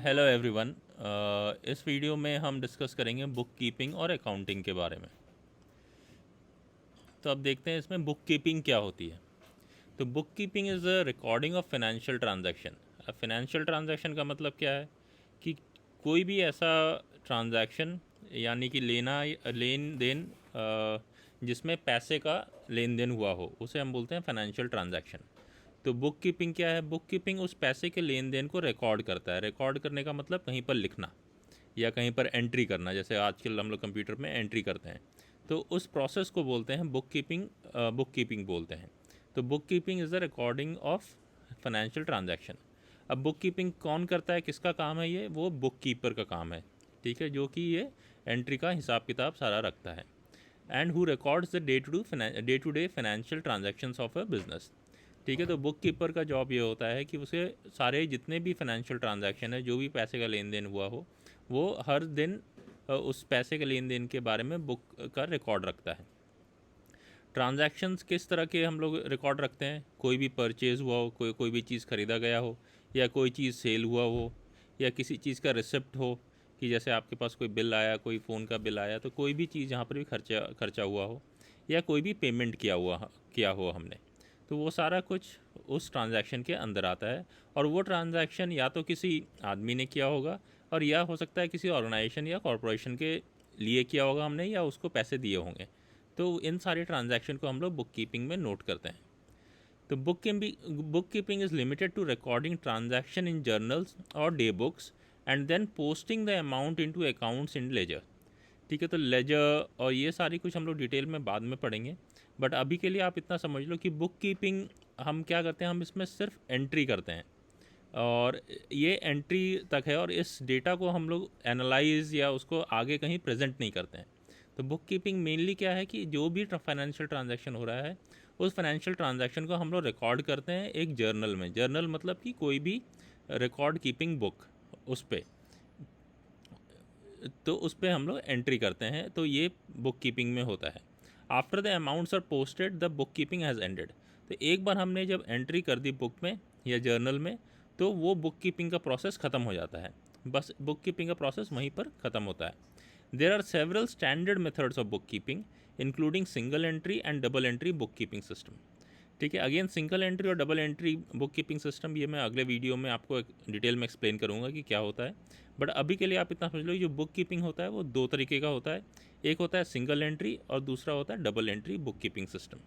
Hello everyone. इस video में हम डिस्कस करेंगे बुक कीपिंग और अकाउंटिंग के बारे में। तो अब देखते हैं इसमें बुक कीपिंग क्या होती है। तो book keeping is a recording of financial transaction. अब फाइनेंशियल ट्रांजैक्शन का मतलब क्या है कि कोई भी ऐसा ट्रांजैक्शन यानी कि लेन देन जिसमें पैसे का लेन देन हुआ हो उसे हम बोलते हैं फाइनेंशियल ट्रांजैक्शन। तो बुक कीपिंग क्या है? बुक कीपिंग उस पैसे के लेन देन को रिकॉर्ड करता है। रिकॉर्ड करने का मतलब कहीं पर लिखना या कहीं पर एंट्री करना, जैसे आजकल हम लोग कंप्यूटर में एंट्री करते हैं। तो उस प्रोसेस को बोलते हैं बुक कीपिंग बोलते हैं। तो book keeping is the recording of financial transaction. अब बुक कीपिंग कौन करता है, किसका काम है? ये वो बुक कीपर का काम है, ठीक है, जो कि ये एंट्री का हिसाब किताब सारा रखता है। And who records the day to day financial transactions of a business. ठीक है, तो बुक कीपर का जॉब ये होता है कि उसे सारे जितने भी फाइनेंशियल ट्रांजैक्शन है, जो भी पैसे का लेन देन हुआ हो, वो हर दिन उस पैसे के लेन देन के बारे में बुक का रिकॉर्ड रखता है। ट्रांजैक्शंस किस तरह के हम लोग रिकॉर्ड रखते हैं? कोई भी परचेज़ हुआ हो, कोई भी चीज़ ख़रीदा गया हो, या कोई चीज़ सेल हुआ हो, या किसी चीज़ का रिसिप्ट हो कि जैसे आपके पास कोई बिल आया, कोई फ़ोन का बिल आया, तो कोई भी चीज़ जहाँ पर भी खर्चा हुआ हो, या कोई भी पेमेंट किया हो हमने, तो वो सारा कुछ उस ट्रांजैक्शन के अंदर आता है। और वो ट्रांजैक्शन या तो किसी आदमी ने किया होगा, और या हो सकता है किसी ऑर्गेनाइजेशन या कॉरपोरेशन के लिए किया होगा हमने, या उसको पैसे दिए होंगे। तो इन सारे ट्रांजैक्शन को हम लोग बुक कीपिंग में नोट करते हैं। तो book keeping is limited to recording transaction in journals और day books and then posting the amount into accounts in ledger. ठीक है, तो लेजर और ये सारी कुछ हम लोग डिटेल में बाद में पढ़ेंगे, बट अभी के लिए आप इतना समझ लो कि बुक कीपिंग हम क्या करते हैं, हम इसमें सिर्फ एंट्री करते हैं, और ये एंट्री तक है, और इस डेटा को हम लोग एनालाइज या उसको आगे कहीं प्रेजेंट नहीं करते हैं। तो बुक कीपिंग मेनली क्या है कि जो भी फाइनेंशियल ट्रांजैक्शन हो रहा है, उस फाइनेंशियल ट्रांजैक्शन को हम लोग रिकॉर्ड करते हैं एक जर्नल में। जर्नल मतलब कि कोई भी रिकॉर्ड कीपिंग बुक, उस पर, तो उस पर हम लोग एंट्री करते हैं। तो ये बुक कीपिंग में होता है। After the amounts are posted the book keeping has ended. तो एक बार हमने जब एंट्री कर दी बुक में या जर्नल में, तो वो बुक कीपिंग का प्रोसेस ख़त्म हो जाता है। बस बुक कीपिंग का प्रोसेस वहीं पर ख़त्म होता है। There are several standard methods of book keeping including single entry and double entry book keeping system. ठीक है, अगेन सिंगल एंट्री और double entry book keeping system, ये मैं अगले वीडियो में आपको डिटेल में एक्सप्लेन करूँगा कि क्या होता है। बट अभी के लिए आप इतना समझ लो, जो बुक कीपिंग होता है वो दो तरीके का होता है। एक होता है सिंगल एंट्री और दूसरा होता है double entry book keeping system.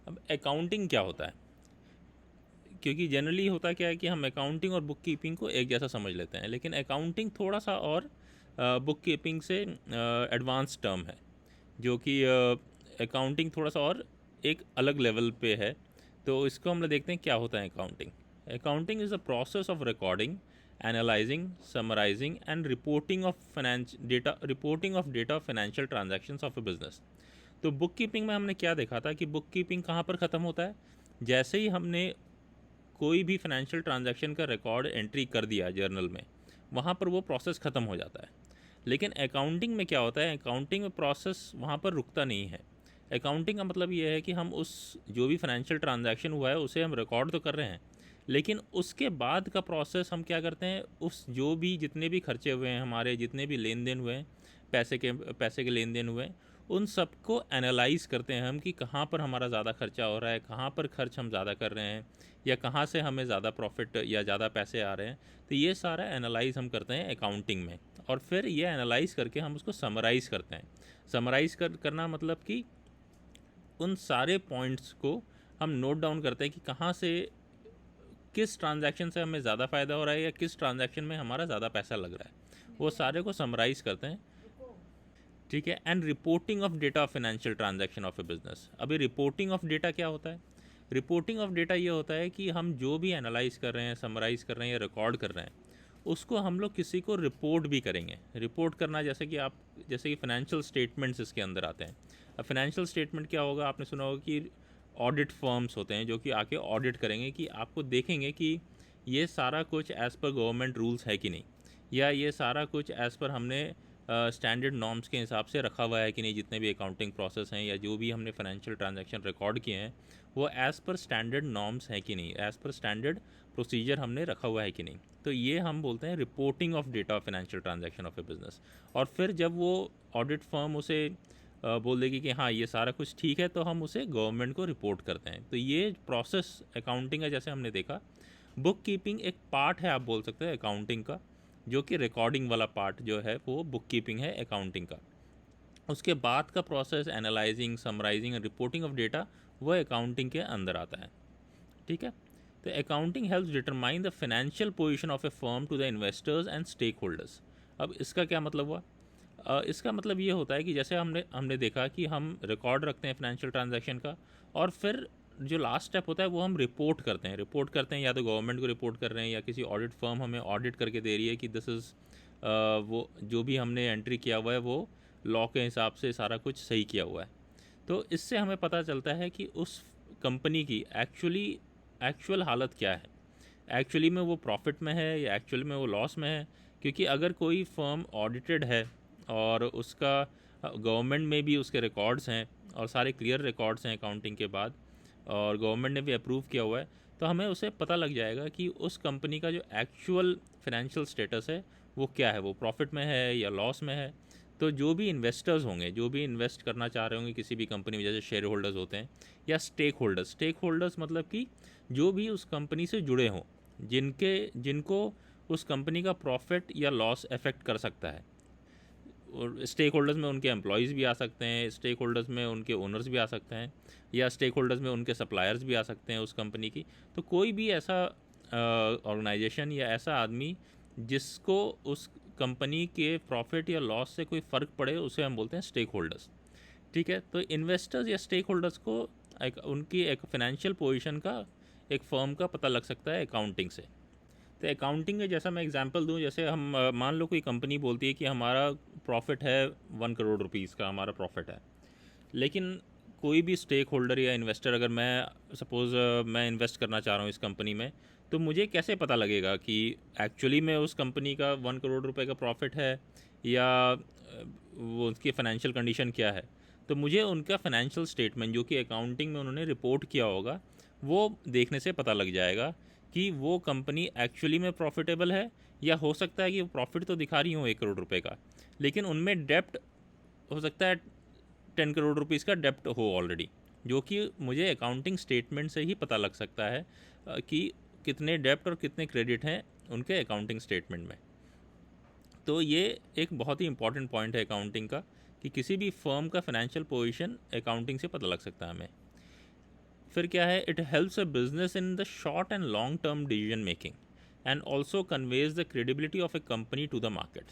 अब अकाउंटिंग क्या होता है? क्योंकि जनरली होता क्या है कि हम अकाउंटिंग और बुक कीपिंग को एक जैसा समझ लेते हैं, लेकिन अकाउंटिंग थोड़ा सा और बुक कीपिंग से एडवांस टर्म है, जो कि अकाउंटिंग थोड़ा सा और एक अलग लेवल पे है। तो इसको हम लोग देखते हैं क्या होता है accounting. Accounting is a process of recording, analysing, summarising and reporting of data of financial transactions of a business. तो बुक कीपिंग में हमने क्या देखा था कि बुक कीपिंग कहाँ पर ख़त्म होता है? जैसे ही हमने कोई भी फाइनेंशियल ट्रांजैक्शन का रिकॉर्ड एंट्री कर दिया जर्नल में, वहाँ पर वो प्रोसेस ख़त्म हो जाता है। लेकिन अकाउंटिंग में क्या होता है? अकाउंटिंग में प्रोसेस वहाँ पर रुकता नहीं है। अकाउंटिंग का मतलब ये है कि हम उस जो भी फाइनेंशियल ट्रांजैक्शन हुआ है उसे हम रिकॉर्ड तो कर रहे हैं, लेकिन उसके बाद का प्रोसेस हम क्या करते हैं, उस जो भी जितने भी खर्चे हुए हैं, हमारे जितने भी लेन देन हुए हैं, पैसे के लेन देन हुए हैं, उन सबको एनालाइज करते हैं हम कि कहाँ पर हमारा ज़्यादा खर्चा हो रहा है, कहाँ पर खर्च हम ज़्यादा कर रहे हैं, या कहाँ से हमें ज़्यादा प्रॉफिट या ज़्यादा पैसे आ रहे हैं। तो ये सारा एनालाइज हम करते हैं अकाउंटिंग में, और फिर ये एनालाइज करके हम उसको समराइज़ करते हैं। करना मतलब कि उन सारे पॉइंट्स को हम नोट डाउन करते हैं कि कहाँ से, किस ट्रांजैक्शन से हमें ज़्यादा फ़ायदा हो रहा है, या किस ट्रांजैक्शन में हमारा ज़्यादा पैसा लग रहा है, वो सारे को समराइज़ करते हैं। ठीक है, and reporting of data of financial transaction of A business. अभी रिपोर्टिंग ऑफ डेटा क्या होता है? रिपोर्टिंग ऑफ डेटा ये होता है कि हम जो भी एनालाइज कर रहे हैं, समराइज़ कर रहे हैं या रिकॉर्ड कर रहे हैं, उसको हम लोग किसी को रिपोर्ट भी करेंगे। रिपोर्ट करना जैसे कि फाइनेंशियल स्टेटमेंट्स इसके अंदर आते हैं। अब फाइनेंशियल स्टेटमेंट क्या होगा? आपने सुना होगा कि ऑडिट फर्म्स होते हैं जो कि आके ऑडिट करेंगे, कि आपको देखेंगे कि ये सारा कुछ एज़ पर गवर्नमेंट रूल्स है कि नहीं, या ये सारा कुछ एज़ पर हमने स्टैंडर्ड नॉर्म्स के हिसाब से रखा हुआ है कि नहीं, जितने भी अकाउंटिंग प्रोसेस हैं या जो भी हमने फाइनेंशियल ट्रांजैक्शन रिकॉर्ड किए हैं वो एज़ पर स्टैंडर्ड नॉर्म्स हैं कि नहीं, एज़ पर स्टैंडर्ड प्रोसीजर हमने रखा हुआ है कि नहीं। तो ये हम बोलते हैं reporting of data financial transaction of a business. और फिर जब वो ऑडिट फर्म उसे बोल देगी कि हाँ ये सारा कुछ ठीक है, तो हम उसे गवर्नमेंट को रिपोर्ट करते हैं। तो ये प्रोसेस अकाउंटिंग का जैसे हमने देखा, बुक कीपिंग एक पार्ट है आप बोल सकते हैं अकाउंटिंग का, जो कि रिकॉर्डिंग वाला पार्ट जो है वो बुक कीपिंग है अकाउंटिंग का। उसके बाद का process analysing, summarising and reporting of data वो अकाउंटिंग के अंदर आता है। ठीक है। तो accounting helps determine the financial position of a firm to the investors and stake holders. अब इसका क्या मतलब हुआ? इसका मतलब ये होता है कि जैसे हमने देखा कि हम रिकॉर्ड रखते हैं फाइनेंशियल ट्रांजैक्शन का, और फिर जो लास्ट स्टेप होता है वो हम रिपोर्ट करते हैं या तो गवर्नमेंट को रिपोर्ट कर रहे हैं या किसी ऑडिट फर्म हमें ऑडिट करके दे रही है कि दिस इज़ वो जो भी हमने एंट्री किया हुआ है वो लॉ के हिसाब से सारा कुछ सही किया हुआ है। तो इससे हमें पता चलता है कि उस कंपनी की एक्चुअल हालत क्या है, एक्चुअली में वो प्रॉफिट में है या एक्चुअली में वो लॉस में है। क्योंकि अगर कोई फर्म ऑडिटेड है और उसका गवर्नमेंट में भी उसके रिकॉर्ड्स हैं और सारे क्लियर रिकॉर्ड्स हैं अकाउंटिंग के बाद, और गवर्नमेंट ने भी अप्रूव किया हुआ है, तो हमें उसे पता लग जाएगा कि उस कंपनी का जो एक्चुअल फाइनेंशियल स्टेटस है वो क्या है, वो प्रॉफिट में है या लॉस में है। तो जो भी इन्वेस्टर्स होंगे, जो भी इन्वेस्ट करना चाह रहे होंगे किसी भी कंपनी में, जैसे शेयर होल्डर्स होते हैं या स्टेक होल्डर्स मतलब कि जो भी उस कंपनी से जुड़े हों, जिनको उस कंपनी का प्रॉफिट या लॉस अफेक्ट कर सकता है। और स्टेक होल्डर्स में उनके एम्प्लॉयज़ भी आ सकते हैं, स्टेक होल्डर्स में उनके ओनर्स भी आ सकते हैं, या स्टेक होल्डर्स में उनके सप्लायर्स भी आ सकते हैं उस कंपनी की। तो कोई भी ऐसा ऑर्गेनाइजेशन या ऐसा आदमी जिसको उस कंपनी के प्रॉफिट या लॉस से कोई फ़र्क पड़े, उसे हम बोलते हैं स्टेक होल्डर्स। ठीक है। तो इन्वेस्टर्स या स्टेक होल्डर्स को उनकी एक फाइनेंशियल पोजीशन का, एक फर्म का पता लग सकता है अकाउंटिंग से। तो अकाउंटिंग में जैसा मैं एग्जांपल दूं, जैसे हम मान लो कोई कंपनी बोलती है कि हमारा प्रॉफिट है 1 करोड़ रुपीज़ का हमारा प्रॉफिट है, लेकिन कोई भी स्टेक होल्डर या इन्वेस्टर, अगर मैं सपोज़ मैं इन्वेस्ट करना चाह रहा हूँ इस कंपनी में, तो मुझे कैसे पता लगेगा कि एक्चुअली में उस कंपनी का 1 करोड़ रुपए का प्रॉफिट है या वो उसकी फाइनेंशियल कंडीशन क्या है। तो मुझे उनका फाइनेंशियल स्टेटमेंट जो कि अकाउंटिंग में उन्होंने रिपोर्ट किया होगा वो देखने से पता लग जाएगा कि वो कंपनी एक्चुअली में प्रॉफिटेबल है, या हो सकता है कि वो प्रॉफिट तो दिखा रही हो 1 करोड़ रुपए का, लेकिन उनमें डेप्ट हो सकता है 10 करोड़ रुपीज़ का डेप्ट हो ऑलरेडी, जो कि मुझे अकाउंटिंग स्टेटमेंट से ही पता लग सकता है कि कितने डेप्ट और कितने क्रेडिट हैं उनके अकाउंटिंग स्टेटमेंट में। तो ये एक बहुत ही इंपॉर्टेंट पॉइंट है अकाउंटिंग का, कि किसी भी फर्म का फाइनेंशियल पोजीशन अकाउंटिंग से पता लग सकता है हमें। फिर क्या है, it helps a business in the short and long term decision making and also conveys the credibility of a company to the market.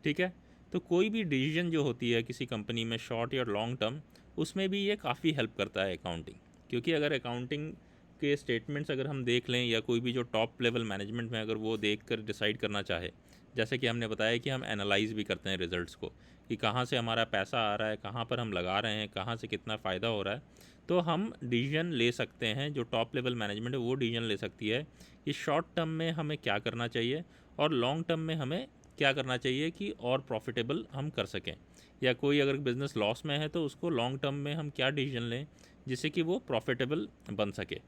ठीक है। तो कोई भी डिसीजन जो होती है किसी कंपनी में शॉर्ट या लॉन्ग टर्म, उसमें भी ये काफ़ी हेल्प करता है अकाउंटिंग। क्योंकि अगर अकाउंटिंग के स्टेटमेंट्स अगर हम देख लें, या कोई भी जो टॉप लेवल मैनेजमेंट में अगर वो देख कर डिसाइड करना चाहे, जैसे कि हमने बताया कि हम एनालाइज भी करते हैं रिजल्ट्स को, कि कहाँ से हमारा पैसा आ रहा है, कहाँ पर हम लगा रहे हैं, कहाँ से कितना फ़ायदा हो रहा है, तो हम डिसीजन ले सकते हैं। जो टॉप लेवल मैनेजमेंट है वो डिसीजन ले सकती है कि शॉर्ट टर्म में हमें क्या करना चाहिए और लॉन्ग टर्म में हमें क्या करना चाहिए कि और प्रॉफिटेबल हम कर सकें। या कोई अगर बिज़नेस लॉस में है तो उसको लॉन्ग टर्म में हम क्या डिसीजन लें जिससे कि वो प्रॉफिटेबल बन सके।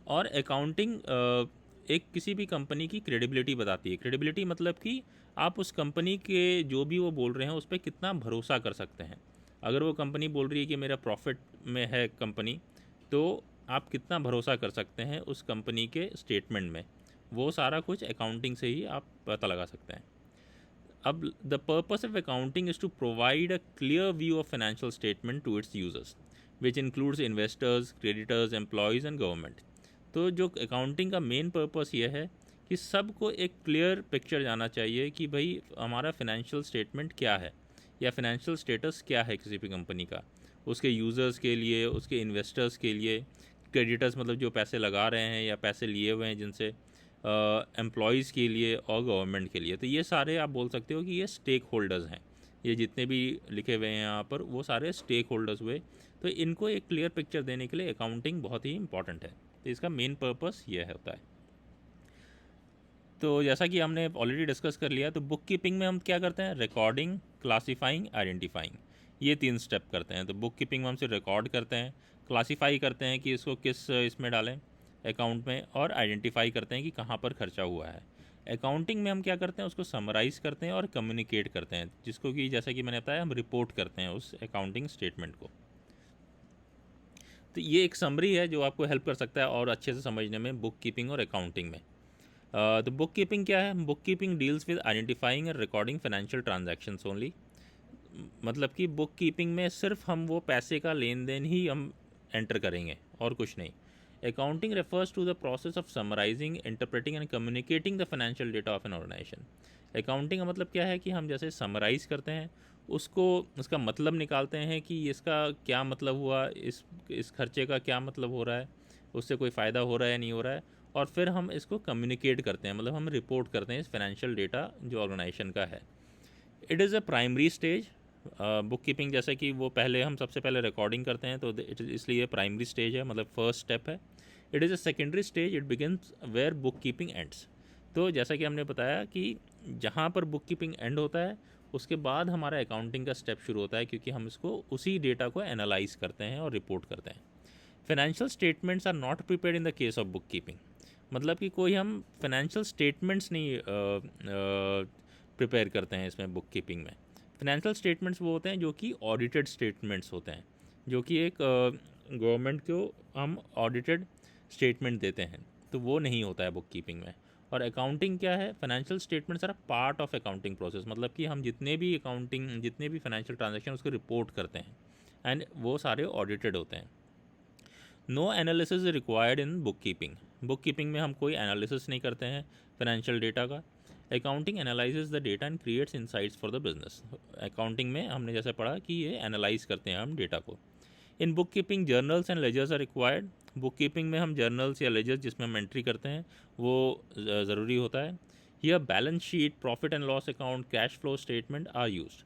और अकाउंटिंग एक किसी भी कंपनी की क्रेडिबिलिटी बताती है। क्रेडिबिलिटी मतलब कि आप उस कंपनी के जो भी वो बोल रहे हैं उस पर कितना भरोसा कर सकते हैं। अगर वो कंपनी बोल रही है कि मेरा प्रॉफिट में है कंपनी, तो आप कितना भरोसा कर सकते हैं उस कंपनी के स्टेटमेंट में, वो सारा कुछ अकाउंटिंग से ही आप पता लगा सकते हैं। अब the purpose of accounting is to provide a clear view of financial statement to its users which includes investors, creditors, employees and government. तो जो अकाउंटिंग का मेन पर्पस ये है कि सबको एक क्लियर पिक्चर जाना चाहिए कि भाई हमारा फाइनेंशियल स्टेटमेंट क्या है या फाइनेंशियल स्टेटस क्या है किसी भी कंपनी का, उसके यूज़र्स के लिए, उसके इन्वेस्टर्स के लिए, क्रेडिटर्स मतलब जो पैसे लगा रहे हैं या पैसे लिए हुए हैं जिनसे, एम्प्लॉयज़ के लिए और गवर्नमेंट के लिए। तो ये सारे आप बोल सकते हो कि ये स्टेक होल्डर्स हैं। ये जितने भी लिखे हुए हैं यहाँ पर वो सारे स्टेक होल्डर्स हुए। तो इनको एक क्लियर पिक्चर देने के लिए अकाउंटिंग बहुत ही इंपॉर्टेंट है। तो इसका मेन पर्पस ये होता है। तो जैसा कि हमने ऑलरेडी डिस्कस कर लिया, तो बुक कीपिंग में हम क्या करते हैं, रिकॉर्डिंग, क्लासीफाइंग, आइडेंटिफाइंग, ये 3 स्टेप करते हैं। तो बुक कीपिंग में हम सिर्फ रिकॉर्ड करते हैं, क्लासीफाई करते हैं कि इसको किस इसमें डालें अकाउंट में, और आइडेंटिफाई करते हैं कि कहाँ पर खर्चा हुआ है। अकाउंटिंग में हम क्या करते हैं, उसको समराइज़ करते हैं और कम्युनिकेट करते हैं, जिसको कि जैसा कि मैंने बताया हम रिपोर्ट करते हैं उस अकाउंटिंग स्टेटमेंट को। तो ये एक समरी है जो आपको हेल्प कर सकता है और अच्छे से समझने में बुक कीपिंग और अकाउंटिंग में। तो बुक कीपिंग क्या है, book keeping deals with identifying and recording financial transactions only. मतलब कि बुक कीपिंग में सिर्फ हम वो पैसे का लेन देन ही हम एंटर करेंगे और कुछ नहीं। Accounting refers to the process of summarising, interpreting and communicating the financial data of an organisation. Accounting का मतलब क्या है कि हम जैसे समराइज़ करते हैं उसको, उसका मतलब निकालते हैं कि इसका क्या मतलब हुआ, इस खर्चे का क्या मतलब हो रहा है, उससे कोई फ़ायदा हो रहा है नहीं हो रहा है, और फिर हम इसको कम्युनिकेट करते हैं, मतलब हम रिपोर्ट करते हैं इस फाइनेंशियल डेटा जो ऑर्गेनाइजेशन का है। It is a primary stage. Book keeping जैसे कि वो पहले हम सबसे पहले रिकॉर्डिंग करते हैं, तो इसलिए प्राइमरी स्टेज है, मतलब फर्स्ट स्टेप है। It is a secondary stage, it begins where book keeping ends. तो जैसा कि हमने बताया कि जहाँ पर बुक कीपिंग एंड होता है उसके बाद हमारा अकाउंटिंग का स्टेप शुरू होता है, क्योंकि हम इसको उसी डेटा को एनालाइज करते हैं और रिपोर्ट करते हैं। Financial statements are not prepared in the case of book keeping. मतलब कि कोई हम फाइनेंशियल स्टेटमेंट्स नहीं प्रिपेयर करते हैं इसमें बुक कीपिंग में। फाइनेंशियल स्टेटमेंट्स वो होते हैं जो कि ऑडिटेड स्टेटमेंट्स होते हैं, जो कि एक गवर्नमेंट को हम ऑडिटेड स्टेटमेंट देते हैं, तो वो नहीं होता है बुक कीपिंग में। और अकाउंटिंग क्या है, financial statements are part of accounting process, मतलब कि हम जितने भी फाइनेंशियल ट्रांजेक्शन उसको रिपोर्ट करते हैं, एंड वो सारे ऑडिटेड होते हैं। No analysis is required in book keeping. Book keeping में हम कोई एनालिसिस नहीं करते हैं फाइनेंशियल डेटा का। Accounting analyses the data and creates insights for the business. Accounting में हमने जैसे पढ़ा कि ये एनालाइज करते हैं हम डेटा को। In book keeping journals and ledgers are required. Book keeping में हम जर्नल्स या लेजर्स जिसमें हम एंट्री करते हैं वो ज़रूरी होता है। Here balance sheet, profit and loss account, cash flow statement are used.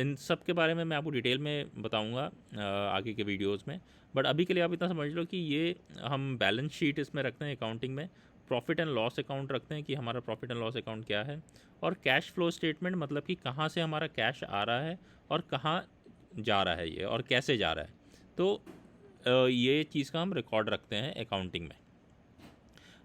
इन सब के बारे में मैं आपको डिटेल में बताऊंगा आगे के वीडियोस में, बट अभी के लिए आप इतना समझ लो कि ये हम बैलेंस शीट इसमें रखते हैं अकाउंटिंग में, प्रॉफिट एंड लॉस अकाउंट रखते हैं कि हमारा प्रॉफिट एंड लॉस अकाउंट क्या है, और कैश फ्लो स्टेटमेंट मतलब कि कहाँ से हमारा कैश आ रहा है और कहाँ जा रहा है ये, और कैसे जा रहा है। तो ये चीज़ का हम रिकॉर्ड रखते हैं अकाउंटिंग में।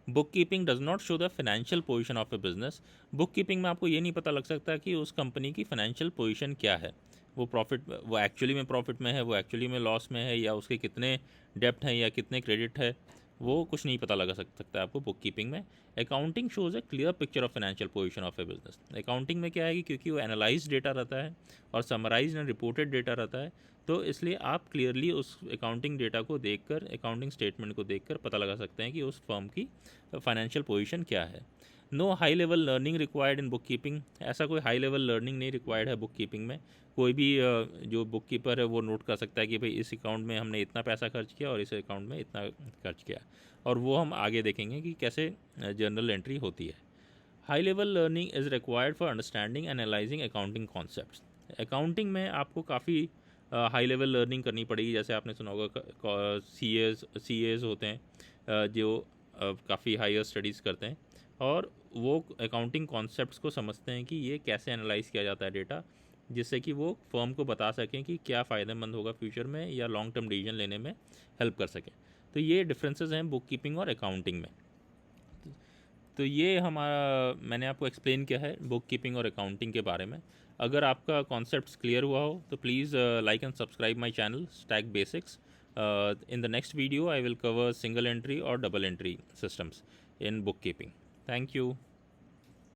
Book keeping does not show the financial position of A business. Book keeping में आपको ये नहीं पता लग सकता कि उस कंपनी की फाइनेंशियल पोजीशन क्या है, वो एक्चुअली में प्रॉफिट में है, वो एक्चुअली में लॉस में है, या उसके कितने डेप्ट हैं या कितने क्रेडिट है, वो कुछ नहीं पता लगा सकता है आपको बुक कीपिंग में। Accounting shows a clear picture of financial position of A business. Accounting में क्या है कि क्योंकि वो एनालाइज डेटा रहता है और समराइज एंड रिपोर्टेड डेटा रहता है, तो इसलिए आप क्लियरली उस अकाउंटिंग डेटा को देखकर, अकाउंटिंग स्टेटमेंट को देखकर पता लगा सकते हैं कि उस फर्म की फाइनेंशियल पोजीशन क्या है। No high level learning required in book keeping. ऐसा कोई हाई लेवल लर्निंग नहीं रिक्वायर्ड है बुक कीपिंग में। कोई भी जो बुक कीपर है वो नोट कर सकता है कि भाई इस अकाउंट में हमने इतना पैसा खर्च किया और इस अकाउंट में इतना खर्च किया, और वो हम आगे देखेंगे कि कैसे जर्नल एंट्री होती है। High level learning is required for understanding analysing accounting concepts. Accounting में आपको काफ़ी हाई लेवल लर्निंग करनी पड़ेगी। जैसे आपने सुना होगा सी एज होते हैं जो काफ़ी हायर स्टडीज़ करते हैं, और वो अकाउंटिंग कॉन्सेप्ट्स को समझते हैं कि ये कैसे एनालाइज किया जाता है डेटा, जिससे कि वो फर्म को बता सकें कि क्या फ़ायदेमंद होगा फ्यूचर में या लॉन्ग टर्म डिसीजन लेने में हेल्प कर सकें। तो ये डिफरेंसेस हैं बुक कीपिंग और अकाउंटिंग में। तो ये हमारा मैंने आपको एक्सप्लेन किया है बुक कीपिंग और अकाउंटिंग के बारे में। अगर आपका कॉन्सेप्ट्स क्लियर हुआ हो तो please like and subscribe my channel stack basics. In the next video I will cover single entry और double entry systems in book keeping. Thank you.